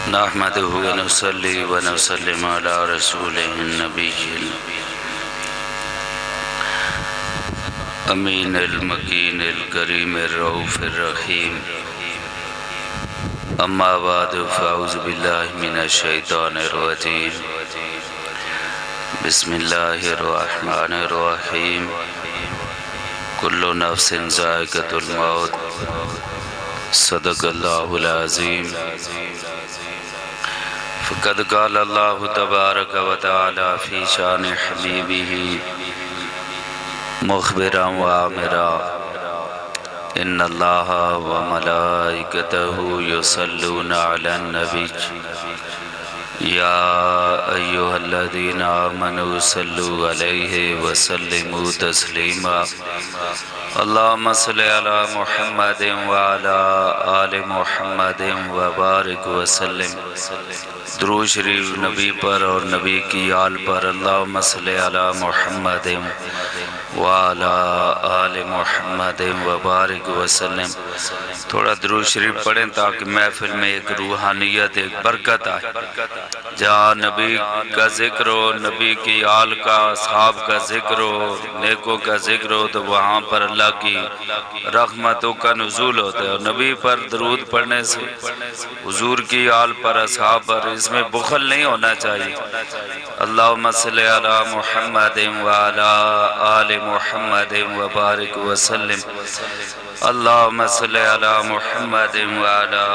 نحمده ونصلي ونسلم على رسوله النبي الأمين المكين الكريم الرؤوف الرحيم أما بعد فأعوذ بالله من الشيطان الرجيم بسم الله الرحمن الرحيم كل نفس ذائقة الموت صدق الله العظيم فقد قال الله تبارك وتعالى في شان حبيبه مخبرا وآمرا إن الله وملائكته يصلون على النبي يا أيها الذين آمنوا صلوا عليه وسلموا تسليما اللهم صل على محمد وعلى آل محمد وبارك وسلم درود شریف نبی پر اور نبی کی آل پر اللہم صلی علی محمد وعلی آل محمد وبارک وسلم۔ تھوڑا درود شریف پڑھیں تاکہ محفل میں ایک روحانیت، ایک برکت آئے۔ جہاں نبی کا ذکر ہو، نبی کی آل کا، اصحاب کا ذکر ہو، نیکوں کا ذکر ہو، تو وہاں پر اللہ کی رحمتوں کا نزول ہوتا ہے۔ اور نبی پر درود پڑھنے سے حضور کی آل پر، اصحاب پر، اس میں بخل نہیں ہونا چاہیے۔ اللہم صلی علی محمد وعلی آل محمد وبارک وسلم۔ اللہم صلی علی محمد وعلی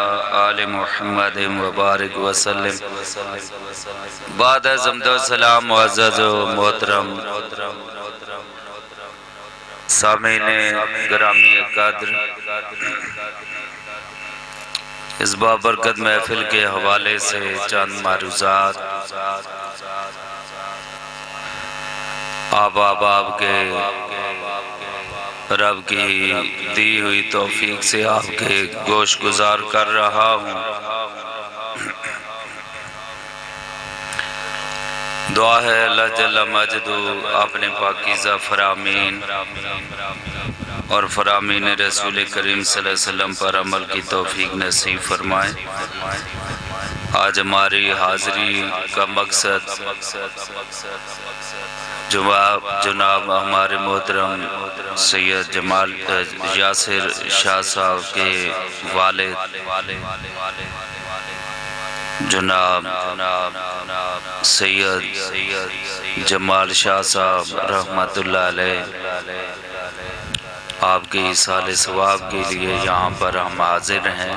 آل محمد وبارک وسلم۔ بعد از حمد و سلام معزز و محترم سامعین گرامی قدر، اس بابرکت محفل کے حوالے سے چند معروضات آپ کے رب کی دی ہوئی توفیق سے آپ کے گوش گزار کر رہا ہوں۔ دعا ہے اللہ جل مجدہ اپنے پاکیزہ فرامین اور فرامین رسول کریم صلی اللہ علیہ وسلم پر عمل کی توفیق نصیب فرمائے۔ آج ہماری حاضری کا مقصد جناب ہمارے محترم سید جمال یاسر شاہ صاحب کے والد جناب سید جمال شاہ صاحب رحمت اللہ علیہ، آپ کی ایصال ثواب کے لیے یہاں پر ہم حاضر ہیں،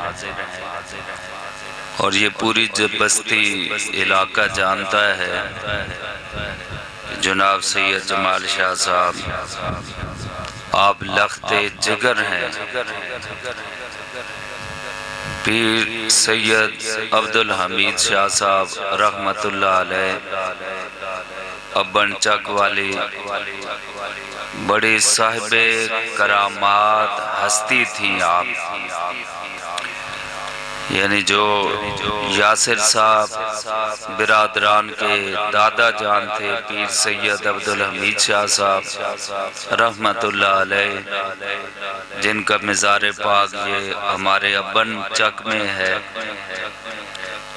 اور یہ پوری بستی علاقہ جانتا ہے جناب سید جمال شاہ صاحب آپ لخت جگر ہیں۔ پیر سید عبدالحمید شاہ صاحب رحمت اللہ علیہ ابن چک والی بڑی صاحب کرامات ہستی تھیں آپ، یعنی جو یاسر صاحب برادران کے دادا جان تھے پیر سید عبدالحمید شاہ صاحب رحمت اللہ علیہ، جن کا مزار پاک یہ ہمارے ابن چک میں ہے،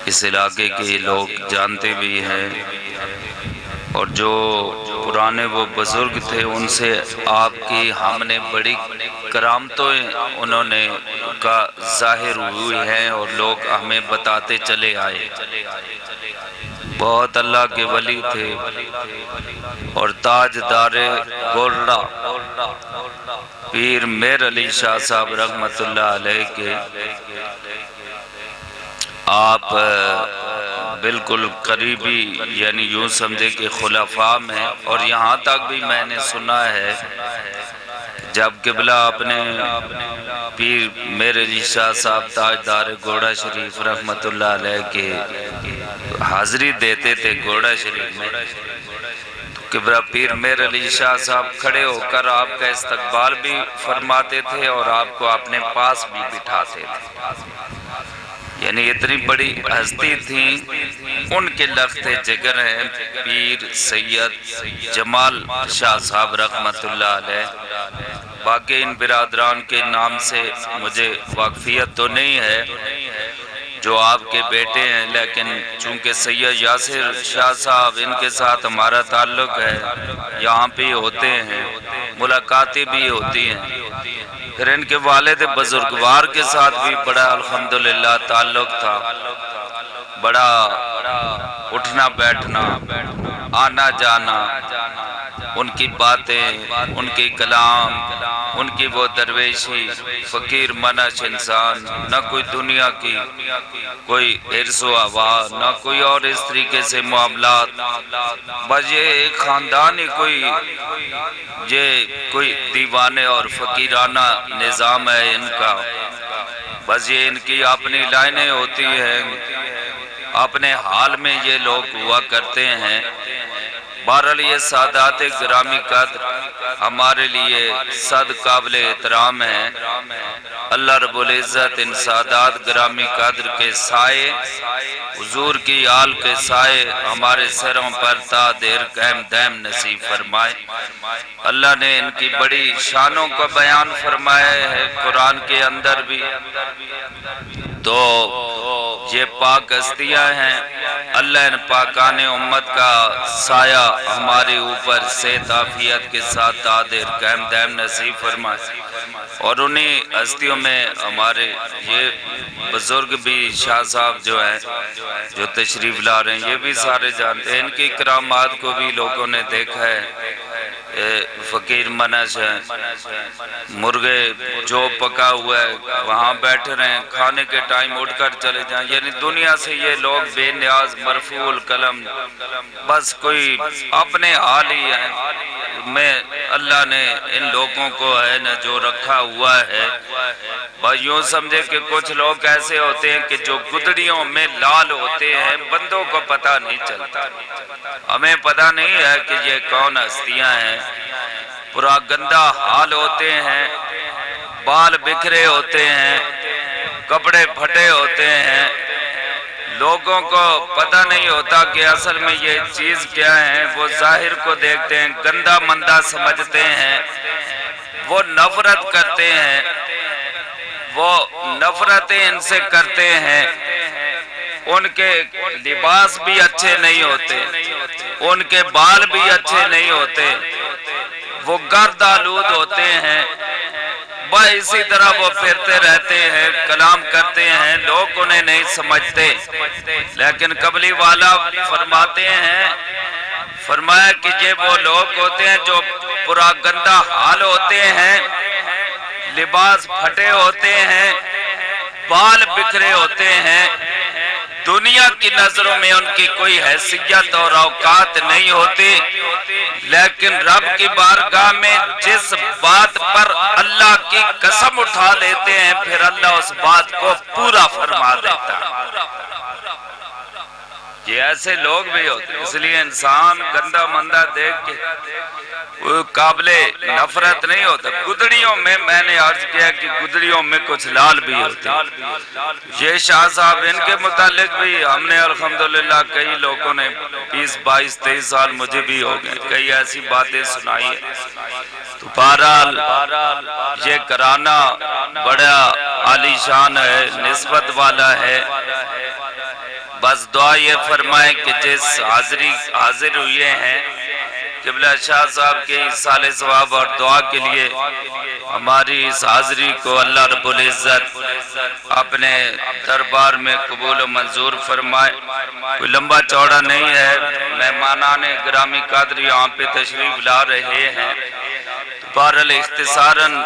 اس علاقے کے لوگ جانتے بھی ہیں، اور جو پرانے وہ بزرگ تھے ان سے آپ کی ہم نے بڑی کرامتیں انہوں نے کا ظاہر ہوئی ہیں، اور لوگ ہمیں بتاتے چلے آئے۔ بہت اللہ کے ولی تھے، اور تاجدار گولڑا پیر میر علی شاہ صاحب رحمت اللہ علیہ کے آپ بالکل قریبی، یعنی یوں سمجھے کہ خلفاء میں، اور یہاں تک بھی میں نے سنا ہے جب قبلہ اپنے پیر میر علی شاہ صاحب تاجدار گوڑا شریف رحمت اللہ علیہ کے حاضری دیتے تھے گوڑا شریف میں، قبلہ پیر میر علی شاہ صاحب کھڑے ہو کر آپ کا استقبال بھی فرماتے تھے اور آپ کو اپنے پاس بھی بٹھاتے تھے، یعنی اتنی بڑی ہستی تھیں۔ ان کے لخت جگر ہیں پیر سید جمال شاہ صاحب رحمت اللہ علیہ۔ باقی ان برادران کے نام سے مجھے واقفیت تو نہیں ہے، جو آپ کے بیٹے ہیں، لیکن چونکہ سید یاسر شاہ صاحب ان کے ساتھ ہمارا تعلق ہے، یہاں پہ ہوتے ہیں، ملاقاتیں بھی ہوتی ہیں۔ پھر ان کے والد بزرگوار کے ساتھ بھی بڑا الحمدللہ تعلق تھا، بڑا اٹھنا بیٹھنا، آنا جانا، ان کی باتیں، ان کی کلام، ان کی وہ درویشی، فقیر منش انسان، نہ کوئی دنیا کی کوئی حرص و ہوا، نہ کوئی اور اس طریقے سے معاملات، بس یہ ایک خاندان ہی کوئی دیوانے اور فقیرانہ نظام ہے ان کا۔ بس یہ ان کی اپنی لائنیں ہوتی ہیں، اپنے حال میں یہ لوگ ہوا کرتے ہیں۔ بہرحال یہ سادات گرامی قدر ہمارے لیے صد قابل احترام ہیں۔ اللہ رب العزت ان سادات گرامی قدر کے سائے، حضور کی آل کے سائے ہمارے سروں پر تا دیر قائم دائم نصیب فرمائے۔ اللہ نے ان کی بڑی شانوں کا بیان فرمایا ہے قرآن کے اندر بھی، تو یہ پاک ہستیاں ہیں۔ اللہ ان پاکان امت کا سایہ ہمارے اوپر صحت عافیت کے ساتھ تا دیر قائم دائم نصیب فرمائے۔ اور انہی ہستیوں میں ہمارے یہ بزرگ بھی شاہ صاحب جو ہیں، جو تشریف لا رہے ہیں، یہ بھی سارے جانتے ہیں، ان کی کرامات کو بھی لوگوں نے دیکھا ہے۔ فقیر منش ہے، مرغے جو پکا ہوا ہے وہاں بیٹھ رہے ہیں، کھانے کے ٹائم اٹھ کر چلے جائیں، یعنی دنیا سے یہ لوگ بے نیاز، مرفوع القلم، بس کوئی اپنے حال ہی ہیں میں اللہ نے ان لوگوں کو ہے نا جو رکھا ہوا ہے۔ بس یوں سمجھے کہ کچھ لوگ ایسے ہوتے ہیں کہ جو گدڑیوں میں لال ہوتے ہیں، بندوں کو پتہ نہیں چلتا، ہمیں پتہ نہیں ہے کہ یہ کون ہستیاں ہیں، پورا گندہ حال ہوتے ہیں، بال بکھرے ہوتے ہیں، کپڑے پھٹے ہوتے ہیں، لوگوں کو پتہ نہیں ہوتا کہ اصل میں یہ چیز کیا ہے۔ وہ ظاہر کو دیکھتے ہیں، گندہ مندہ سمجھتے ہیں، وہ نفرت کرتے ہیں، وہ نفرتیں ان سے کرتے ہیں، ان کے لباس بھی اچھے نہیں ہوتے، ان کے بال بھی اچھے نہیں ہوتے، وہ گرد آلود ہوتے ہیں، بس اسی طرح وہ پھرتے رہتے ہیں، کلام کرتے ہیں، لوگ انہیں نہیں سمجھتے۔ لیکن قبلی والا فرماتے ہیں، فرمایا کہ یہ وہ لوگ ہوتے ہیں جو پورا گندہ حال ہوتے ہیں، لباس پھٹے ہوتے ہیں، بال بکھرے ہوتے ہیں، دنیا کی نظروں میں ان کی کوئی حیثیت اور اوقات نہیں ہوتی، لیکن رب کی بارگاہ میں جس بات پر اللہ کی قسم اٹھا لیتے ہیں، پھر اللہ اس بات کو پورا فرما دیتا ہے۔ یہ ایسے لوگ بھی ہوتے ہیں، اس لیے انسان گندہ مندہ دیکھ کے وہ قابل نفرت نہیں ہوتا۔ گدڑیوں میں نے عرض کیا کہ گدڑیوں میں کچھ لال بھی ہوتے ہیں۔ یہ شاہ صاحب ان کے متعلق بھی ہم نے الحمدللہ کئی لوگوں نے 20 22 23 سال مجھے بھی ہو گئے، کئی ایسی باتیں سنائی ہیں۔ تو بہرحال یہ کرانہ بڑا عالی شان ہے، نسبت والا ہے۔ بس دعا یہ فرمائیں کہ جس حاضر ہوئے ہیں، قبلہ شاہ صاحب کے ایصال ثواب اور دعا کے لیے ہماری اس حاضری کو اللہ رب العزت اپنے دربار میں قبول و منظور فرمائے۔ کوئی لمبا چوڑا نہیں ہے، مہمانان گرامی قدر یہاں پہ تشریف لا رہے ہیں، بہرحال اختصاراً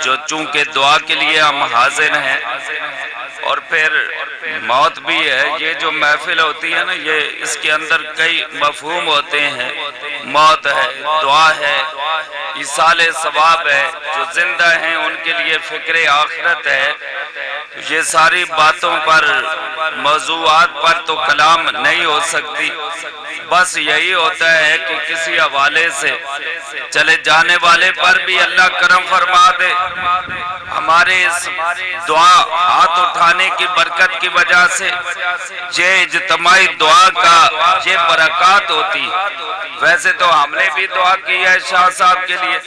جو چونکہ دعا کے لیے ہم حاضر ہیں، اور پھر موت بھی ہے۔ یہ جو محفل ہوتی ہے نا، یہ اس کے اندر کئی مفہوم ہوتے ہیں، موت ہے، دعا ہے، ایصال ثواب ہے، جو زندہ ہیں ان کے لیے فکر آخرت ہے۔ یہ ساری باتوں پر، موضوعات پر تو کلام نہیں ہو سکتی، بس یہی ہوتا ہے کہ کسی حوالے سے چلے جانے والے پر بھی اللہ کرم فرما دے۔ ہمارے اس دعا ہاتھ اٹھانے کی برکت کی وجہ سے یہ اجتماعی دعا کا یہ برکات ہوتی۔ ویسے تو ہم نے بھی دعا کی ہے شاہ صاحب کے لیے،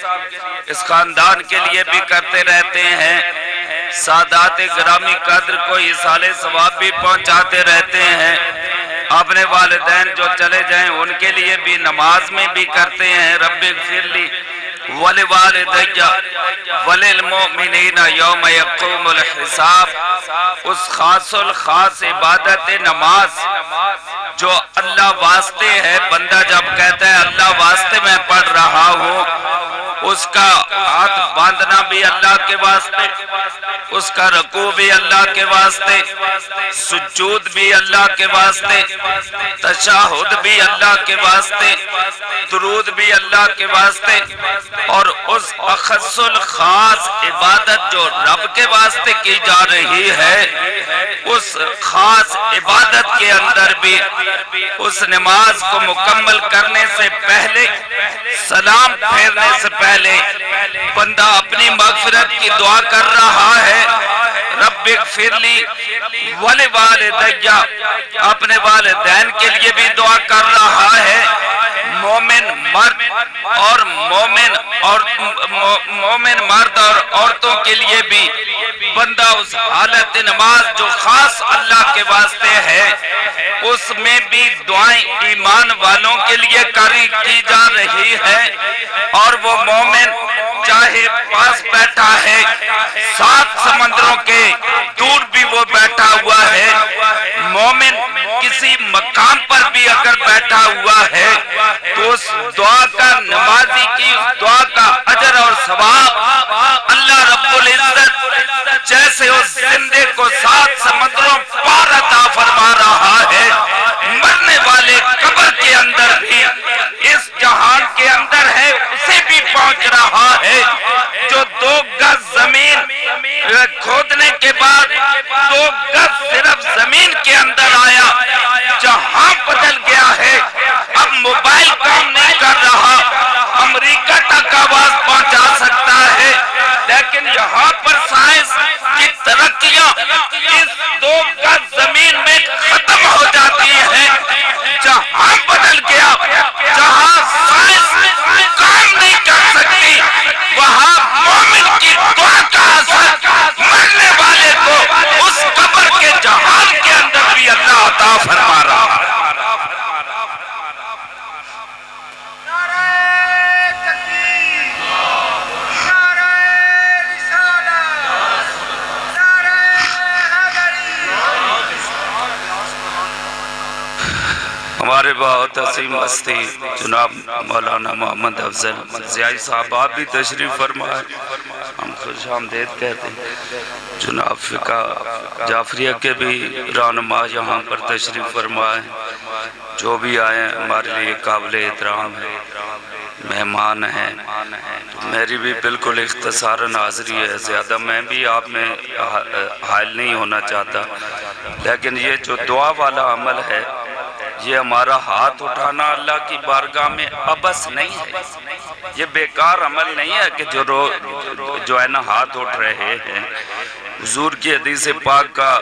اس خاندان کے لیے بھی کرتے رہتے ہیں، سادات گرامی قدر کو ایصال ثواب بھی پہنچاتے رہتے ہیں، اپنے والدین جو چلے جائیں ان کے لیے بھی نماز میں بھی کرتے ہیں رب اغفر لی ولوالدی وللمؤمنین یوم یقوم الحساب۔ اس خاص الخاص عبادت نماز جو اللہ واسطے ہے، بندہ جب کہتا ہے اللہ واسطے میں پڑھ رہا ہوں، اس کا ہاتھ باندھنا بھی اللہ کے واسطے، اس کا رکوع بھی اللہ کے واسطے، سجود بھی اللہ کے واسطے، تشہد بھی اللہ کے واسطے، درود بھی اللہ کے واسطے، اور اس اخص الخاص عبادت جو رب کے واسطے کی جا رہی ہے، اس خاص عبادت کے اندر بھی اس نماز کو مکمل کرنے سے پہلے، سلام پھیرنے سے پہلے بندہ اپنی مغفرت کی دعا کر رہا ہے، رب اغفر لی ولوالدی، اپنے والدین کے لیے بھی دعا کر رہا ہے، مومن مرد اور مومن مرد اور عورتوں کے لیے بھی بندہ اس حالت نماز جو خاص اللہ کے واسطے ہے، اس میں بھی دعائیں ایمان والوں کے لیے کی جا رہی ہے، اور وہ مومن چاہے پاس بیٹھا ہے، 7 سمندروں کے دور بھی وہ بیٹھا ہوا ہے، مومن کسی مقام پر بھی اگر بیٹھا ہوا ہے تو اس دعا کا، نمازی کی دعا کا اجر اور ثواب اللہ رب العزت جیسے اس زندے کو 7 سمندروں پار عطا فرما رہا ہے، مرنے والے قبر کے اندر بھی اس جہان کے اندر ہے اسے بھی پہنچ رہا ہے، جو 2 گز زمین کھودنے کے بعد 2 گز صرف زمین کے اندر آیا، جہاں بدل گیا ہے، اب موبائل کام نہیں کر رہا، امریکہ تک آواز پہنچا سکتا ہے، لیکن یہاں پر سائنس کی ترقیاں اس 2 گز زمین میں ختم ہو جاتی ہیں، جہاں بدل گیا، جہاں سائنس کام نہیں کر سکتی، وہاں مومن کی دعا کا اثر مرنے والے کو اس قبر کے جہان کے اندر بھی اللہ عطا فرما رہا ہے۔ ہمارے بہت عظیم ہستی جناب مولانا محمد افضل مرزیائی صاحب آپ بھی تشریف فرمائے، ہم خوش آمدید کہتے ہیں، جناب فقہ جعفریہ کے بھی رہنما یہاں پر تشریف فرمائے، جو بھی آئے ہمارے لیے قابل احترام ہے، مہمان ہیں، میری بھی بالکل اختصاراً حاضری ہے، زیادہ میں بھی آپ میں حائل نہیں ہونا چاہتا، لیکن یہ جو دعا والا عمل ہے، یہ ہمارا ہاتھ اٹھانا اللہ کی بارگاہ میں عبث نہیں ہے، یہ بیکار عمل نہیں ہے کہ جو ہے نا ہاتھ اٹھ رہے ہیں۔ حضور کی حدیث پاک کا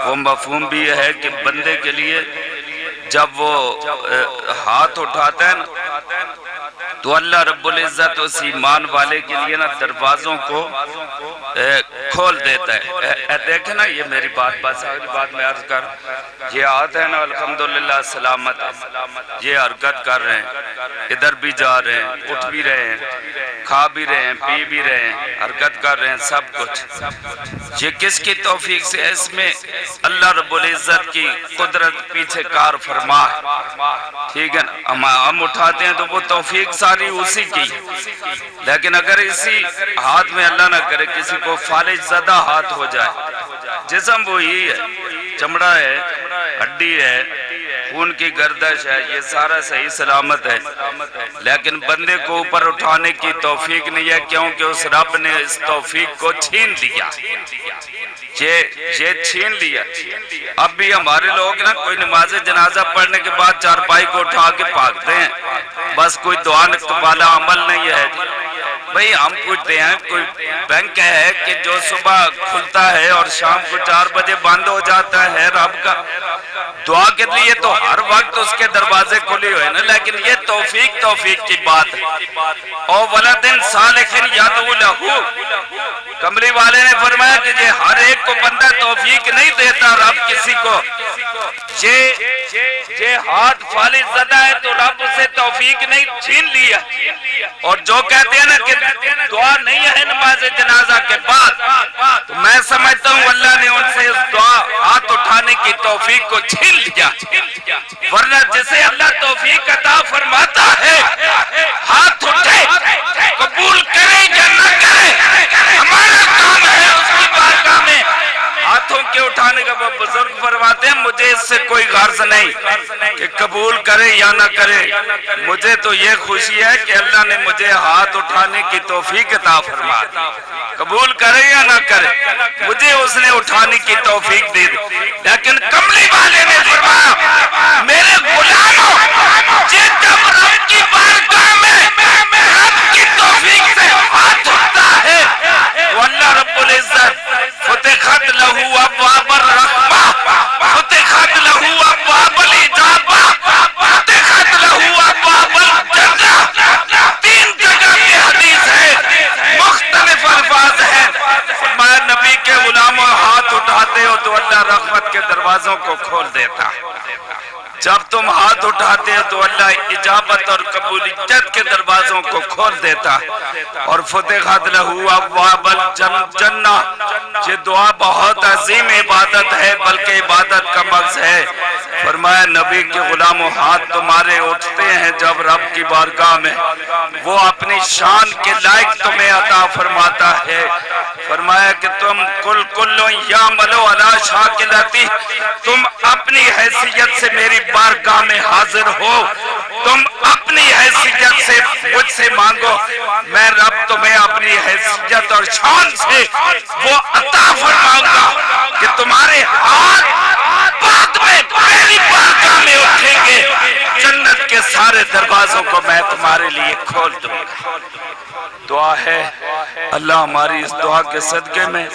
وہ مفہوم بھی ہے کہ بندے کے لیے جب وہ ہاتھ اٹھاتا ہے نا تو اللہ رب العزت اس ایمان والے کے لیے نا دروازوں کو کھول دیتا ہے۔ دیکھیں نا یہ میری بات آخری بات میں عرض کر، یہ ہاتھ ہے نا الحمدللہ سلامت ہے، یہ حرکت کر رہے ہیں، ادھر بھی جا رہے ہیں، اٹھ بھی رہے ہیں، کھا بھی رہے ہیں، پی بھی رہے ہیں، حرکت کر رہے ہیں، سب کچھ یہ کس کی توفیق سے ہے؟ اس میں اللہ رب العزت کی قدرت پیچھے کار فرما ہے، ٹھیک ہے نا؟ ہم اٹھاتے ہیں تو وہ توفیق ساری اسی کی، لیکن اگر اسی ہاتھ میں اللہ نہ کرے کسی کو فالج زدہ ہاتھ ہو جائے، جسم وہی ہے، چمڑا ہے، ہڈی ہے، خون کی گردش ہے، یہ سارا صحیح سلامت ہے، لیکن بندے کو اوپر اٹھانے کی توفیق نہیں ہے، کیونکہ اس رب نے اس توفیق کو چھین لیا، یہ چھین لیا۔ اب بھی ہمارے لوگ نا کوئی نماز جنازہ پڑھنے کے بعد چارپائی کو اٹھا کے بھاگتے ہیں، بس کوئی دعا والا عمل نہیں ہے، بھئی ہم پوچھتے ہیں کوئی بینک ہے کہ جو صبح کھلتا ہے اور شام کو 4 بجے بند ہو جاتا ہے رب کا دعا کے لیے تو ہر وقت اس کے دروازے کھلی ہوئے نا، لیکن یہ توفیق کی بات ہے۔ او ولدن صالح یدعو لہ، کملی والے نے فرمایا کہ یہ ہر ایک کو بندہ توفیق نہیں دیتا رب کسی کو، یہ ہاتھ فالج زدہ ہے تو رب اسے توفیق نہیں چھین لیا، اور جو کہتے ہیں نا کہ دعا نہیں ہے نماز جنازہ کے بعد، تو میں سمجھتا ہوں اللہ نے ان سے اس دعا ہاتھ اٹھانے کی توفیق کو چھین لیا، ورنہ جسے اللہ توفیق عطا فرماتا ہے ہاتھ اٹھے قبول کرے یا نہ کرے، ہمارا کام ہے اس کی بارگاہ میں ہاتھوں کے اٹھانے کا۔ وہ بزرگ فرماتے ہیں مجھے اس سے کوئی غرض نہیں کہ قبول کرے یا نہ کرے، مجھے تو یہ خوشی ہے کہ اللہ نے مجھے ہاتھ اٹھانے کی توفیق عطا فرما دی، قبول کرے یا نہ کرے مجھے اس نے اٹھانے کی توفیق دے دی۔ لیکن کملی والے نے فرمایا میرے غلاموں، جب رب کی بارگاہ میں رب کی توفیق سے ہاتھ اٹھتا ہے تو اللہ رب العزت فتحت لہو ابواب الرحمہ، فتحت لہو ابواب الاجابہ، فتحت لہو ابواب الجنہ۔ 3 جگہ کی حدیث ہے، مختلف الفاظ ہیں۔ فرمایا نبی کے غلاموں ہاتھ اٹھاتے ہو تو اللہ رحمت کے دروازوں کو کھول دیتا ہے، جب تم ہاتھ اٹھاتے ہو تو اللہ اجابت اور قبولیت کے دروازوں کو کھول دیتا ہے۔ اور فتحت لہو ابواب الجنہ، یہ دعا بہت عظیم عبادت ہے، بلکہ عبادت کا مقصد ہے۔ فرمایا نبی کے غلاموں ہاتھ تمہارے اٹھتے ہیں جب رب کی بارگاہ میں، وہ اپنی شان کے لائق تمہیں عطا فرماتا ہے۔ فرمایا کہ تم کل یعمل علی شاکلتی، تم اپنی حیثیت سے میری بارگاہ میں حاضر ہو، تم اپنی حیثیت سے مجھ سے مانگو، میں رب تمہیں اپنی حیثیت اور شان سے وہ عطا فرماؤں گا کہ تمہارے ہاتھ بعد میں میری بارگاہ میں اٹھیں گے، جنت کے سارے دروازوں کو میں تمہارے لیے کھول دوں گا۔ دعا ہے اللہ ہماری اس دعا کے صدقے میں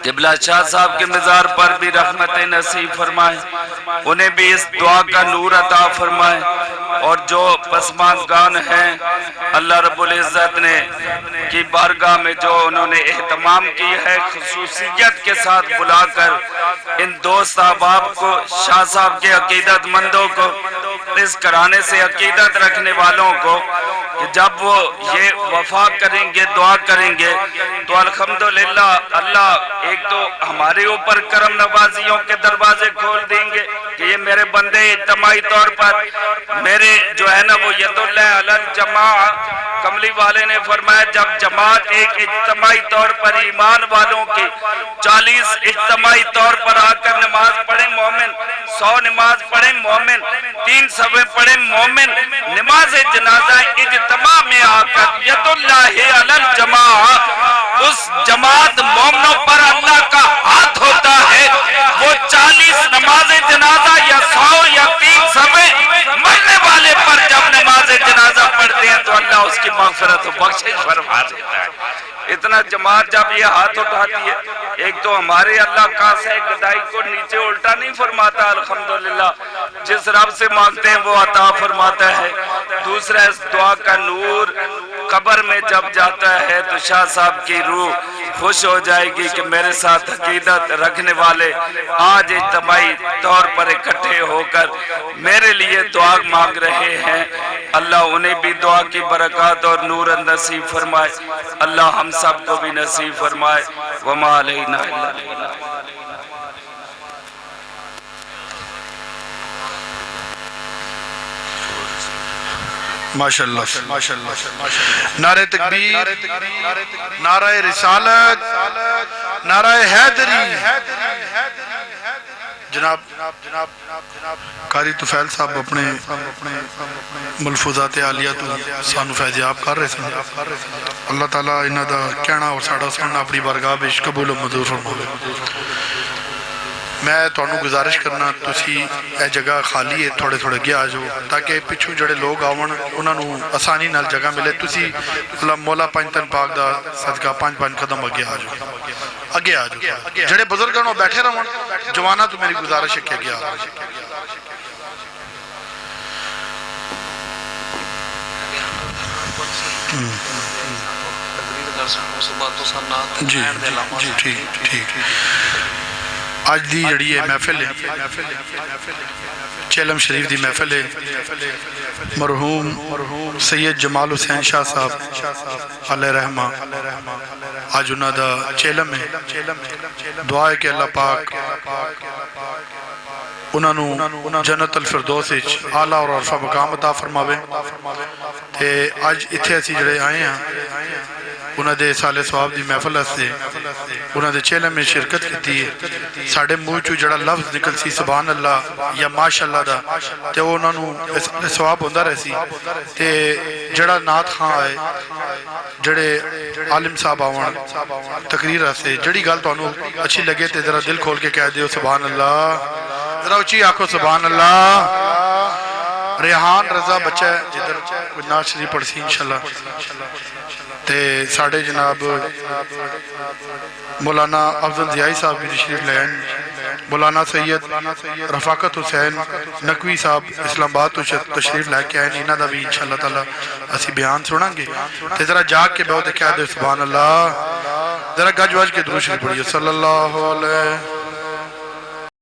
قبلہ شاہ صاحب کے مزار پر بھی رحمت نصیب فرمائے، انہیں بھی اس دعا کا نور عطا فرمائے، اور جو پسماندگان ہیں اللہ رب العزت نے کی بارگاہ میں جو انہوں نے اہتمام کی ہے، خصوصیت کے ساتھ بلا کر ان دوست احباب کو، شاہ صاحب کے عقیدت مندوں کو، اس گھرانے سے عقیدت رکھنے والوں کو، کہ جب وہ یہ وفا کریں گے، دعا کریں گے تو الحمدللہ اللہ ایک تو ہمارے اوپر کرم نوازیوں کے دروازے کھول دیں گے کہ یہ میرے بندے اجتماعی طور پر میرے جو ہے نا وہ ید اللہ علی الجماع، کملی والے نے فرمایا جب جماعت ایک اجتماعی طور پر ایمان والوں کی 40 اجتماعی طور پر آ کر نماز پڑھیں مومن، 100 نماز پڑھیں مومن، 3 صفحے پڑھیں مومن، نماز جنازہ اجتماع میں آ کر ید اللہ علی الجماع، اس جماعت مومنوں پر اللہ کا ہاتھ ہوتا ہے، وہ 40 نماز جنازہ یا 100 یا 3 صفحے مرنے والے پر جب نماز جنازہ پڑھتے ہیں تو اللہ اس کی مغفرت و بخشش فرما دیتا ہے۔ اتنا جماعت جب یہ ہاتھ اٹھاتی ہے، ایک تو ہمارے اللہ قاص ہے گدائی کو نیچے الٹا نہیں فرماتا، الحمدللہ جس رب سے مانگتے ہیں وہ عطا فرماتا ہے۔ دوسرا اس دعا کا نور قبر میں جب جاتا ہے تو شاہ صاحب کی روح خوش ہو جائے گی کہ میرے ساتھ عقیدت رکھنے والے آج اجتماعی طور پر اکٹھے ہو کر میرے لیے دعا مانگ رہے ہیں۔ اللہ انہیں بھی دعا کی برکات اور نور نصیب فرمائے، اللہ ہم سب کو بھی نصیب فرمائے۔ وما علینا الا البلاغ۔ ماشاءاللہ، نعرہ تکبیر، نعرہ رسالت، نعرہ حیدری۔ جناب قاری طفیل صاحب اپنے ملفوظات عالیہ تو سانو فیضیاب کر رہے ہیں، اللہ تعالیٰ انہاں دا کہنا اور ساڑا سننا اپنی بارگاہ بے قبول و منظور فرمائے۔ میں تانوں گزارش کرنا تسی اے جگہ خالی ہے تھوڑے تھوڑے گیا آ جاؤ تاکہ پچھوں جڑے لوگ آون انہاں نوں آسانی نال جگہ ملے تسی مولا پنجتن پاک دا صدقہ 5 قدم اگے آ جاؤ اگے آ جاؤ جڑے بزرگاں نوں بیٹھے رہون جواناں تو میری گزارش ہے کہ اگے آ جاؤ جی جی ٹھیک آج دی جڑی ہے محفل ہے چیلم شریف دی محفل ہے مرحوم سید جمال حسین شاہ صاحب علیہ رحمہ آج انہاں دا چیلم ہے دعا ہے کہ اللہ پاک انہاں نوں جنت الفردوس وچ اعلیٰ اور عرفہ مقام عطا فرماوے تے آج اتھے اسی جڑے آئے ہیں انہاں دے سال ثواب دی محفل سے انہاں دے چیلم میں شرکت کی ہے ساڑھے منہ چو جڑا لفظ نکل سی سبحان اللہ یا ماشاءاللہ دا تے انہاں نوں ثواب ہوندہ رہ سی تے جڑا نعت خان آئے جڑے عالم صاحب آوان تقریر سے جڑی گل تو انہوں اچھی لگے تے ذرا دل کھول کے کہہ دیو سبحان اللہ ذرا اچھی آنکھو سبحان اللہ ریحان رضا بچہ جدر نعت شریف پڑھ سی انشاءاللہ تے ساڑھے جناب مولانا افضل ضیائی صاحب بھی تشریف لے آئیں مولانا سید رفاقت حسین نقوی صاحب اسلام آباد تو تشریف لے کے آئیں انہاں دا بھی انشاءاللہ تعالیٰ اسی بیان سنیں گے تے ذرا جاگ کے بہت کہہ دے سبحان اللہ ذرا گج وج کے درود شریف پڑھیے صلی اللہ علیہ